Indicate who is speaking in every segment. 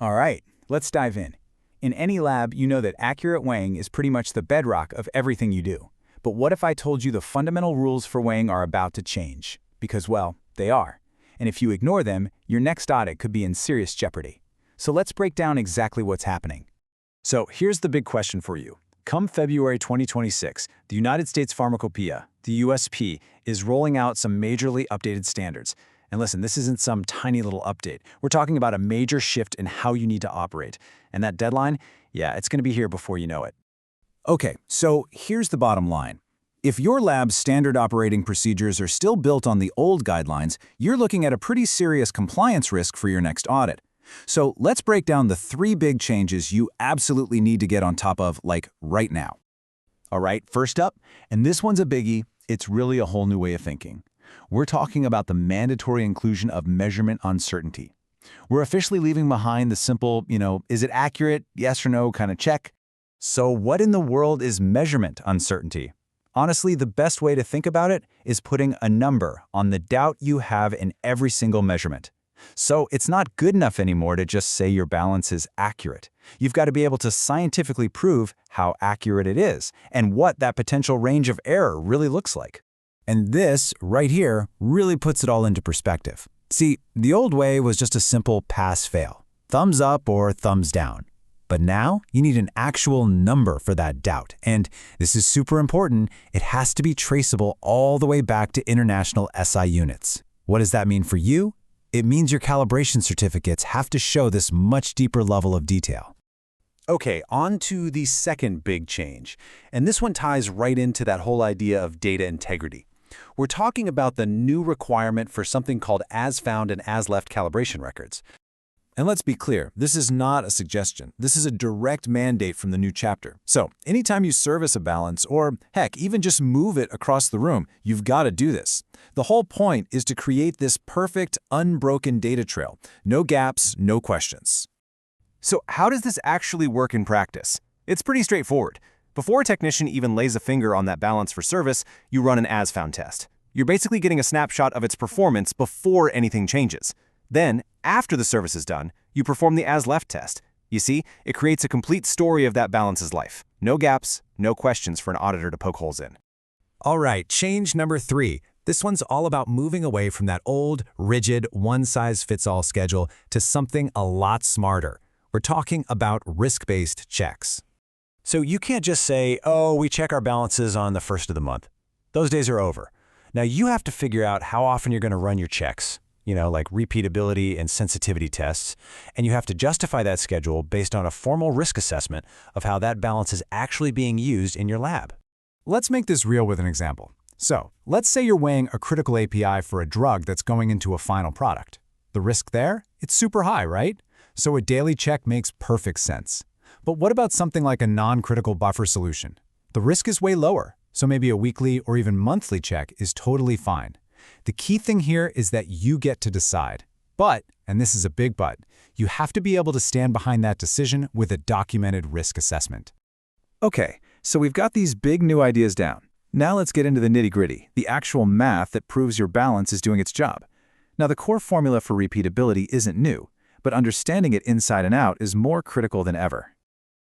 Speaker 1: All right, let's dive in. In any lab, you know that accurate weighing is pretty much the bedrock of everything you do. But what if I told you the fundamental rules for weighing are about to change? Because, well, they are. And if you ignore them, your next audit could be in serious jeopardy. So let's break down exactly what's happening.
Speaker 2: So here's the big question for you. Come February 2026, the United States Pharmacopeia, the USP, is rolling out some majorly updated standards. And listen, this isn't some tiny little update. We're talking about a major shift in how you need to operate. And that deadline, yeah, it's going to be here before you know it.
Speaker 1: Okay, so here's the bottom line. If your lab's standard operating procedures are still built on the old guidelines, you're looking at a pretty serious compliance risk for your next audit. So let's break down the 3 big changes you absolutely need to get on top of, like, right now.
Speaker 2: All right, first up, and this one's a biggie, it's really a whole new way of thinking. We're talking about the mandatory inclusion of measurement uncertainty. We're officially leaving behind the simple, is it accurate, yes or no kind of check. So what in the world is measurement uncertainty? Honestly, the best way to think about it is putting a number on the doubt you have in every single measurement. So it's not good enough anymore to just say your balance is accurate. You've got to be able to scientifically prove how accurate it is and what that potential range of error really looks like.
Speaker 1: And this, right here, really puts it all into perspective. See, the old way was just a simple pass-fail, thumbs up or thumbs down. But now, you need an actual number for that doubt. And this is super important, it has to be traceable all the way back to international SI units. What does that mean for you? It means your calibration certificates have to show this much deeper level of detail.
Speaker 2: Okay, on to the second big change. And this one ties right into that whole idea of data integrity. We're talking about the new requirement for something called as-found and as-left calibration records.
Speaker 1: And let's be clear, this is not a suggestion. This is a direct mandate from the new chapter. So anytime you service a balance, or heck, even just move it across the room, you've got to do this. The whole point is to create this perfect, unbroken data trail. No gaps, no questions.
Speaker 2: So how does this actually work in practice? It's pretty straightforward. Before a technician even lays a finger on that balance for service, you run an as-found test. You're basically getting a snapshot of its performance before anything changes. Then, after the service is done, you perform the as-left test. You see, it creates a complete story of that balance's life. No gaps, no questions for an auditor to poke holes in.
Speaker 1: All right, change number 3. This one's all about moving away from that old, rigid, one-size-fits-all schedule to something a lot smarter. We're talking about risk-based checks. So you can't just say, oh, we check our balances on the first of the month. Those days are over. Now you have to figure out how often you're going to run your checks. Like repeatability and sensitivity tests, and you have to justify that schedule based on a formal risk assessment of how that balance is actually being used in your lab. Let's make this real with an example. So, let's say you're weighing a critical API for a drug that's going into a final product. The risk there? It's super high, right? So a daily check makes perfect sense. But what about something like a non-critical buffer solution? The risk is way lower, so maybe a weekly or even monthly check is totally fine. The key thing here is that you get to decide. But, and this is a big but, you have to be able to stand behind that decision with a documented risk assessment. Okay, so we've got these big new ideas down. Now let's get into the nitty-gritty, the actual math that proves your balance is doing its job. Now the core formula for repeatability isn't new, but understanding it inside and out is more critical than ever.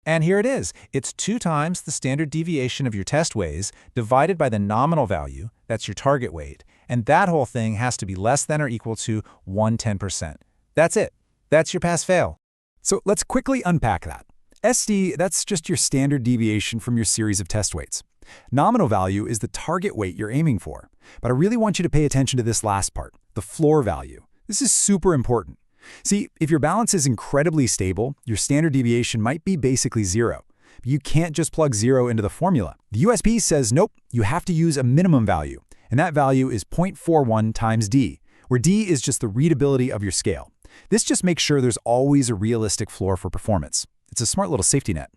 Speaker 1: And here it is. It's 2 times the standard deviation of your test weighs divided by the nominal value, that's your target weight, and that whole thing has to be less than or equal to 1/10%. That's it. That's your pass-fail. So let's quickly unpack that. SD, that's just your standard deviation from your series of test weights. Nominal value is the target weight you're aiming for. But I really want you to pay attention to this last part, the floor value. This is super important. See, if your balance is incredibly stable, your standard deviation might be basically 0. But you can't just plug 0 into the formula. The USP says, nope, you have to use a minimum value, and that value is 0.41 times D, where D is just the readability of your scale. This just makes sure there's always a realistic floor for performance. It's a smart little safety net.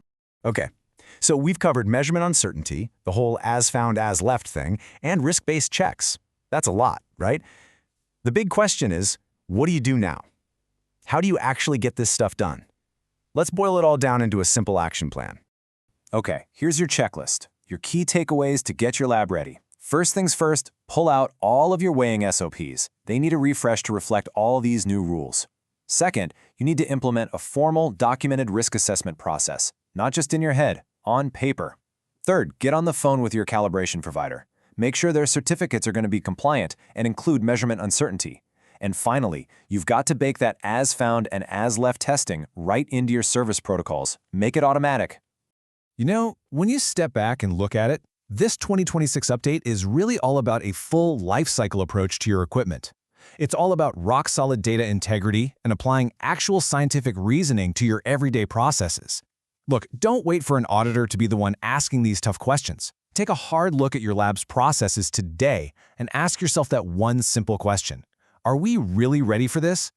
Speaker 1: Okay, so we've covered measurement uncertainty, the whole as-found, as-left thing, and risk-based checks. That's a lot, right? The big question is, what do you do now? How do you actually get this stuff done? Let's boil it all down into a simple action plan. Okay, here's your checklist, your key takeaways to get your lab ready. First things first, pull out all of your weighing SOPs. They need a refresh to reflect all these new rules. Second, you need to implement a formal, documented risk assessment process, not just in your head, on paper. Third, get on the phone with your calibration provider. Make sure their certificates are going to be compliant and include measurement uncertainty. And finally, you've got to bake that as-found and as-left testing right into your service protocols. Make it automatic.
Speaker 3: You know, when you step back and look at it, this 2026 update is really all about a full lifecycle approach to your equipment. It's all about rock-solid data integrity and applying actual scientific reasoning to your everyday processes. Look, don't wait for an auditor to be the one asking these tough questions. Take a hard look at your lab's processes today and ask yourself that one simple question. Are we really ready for this?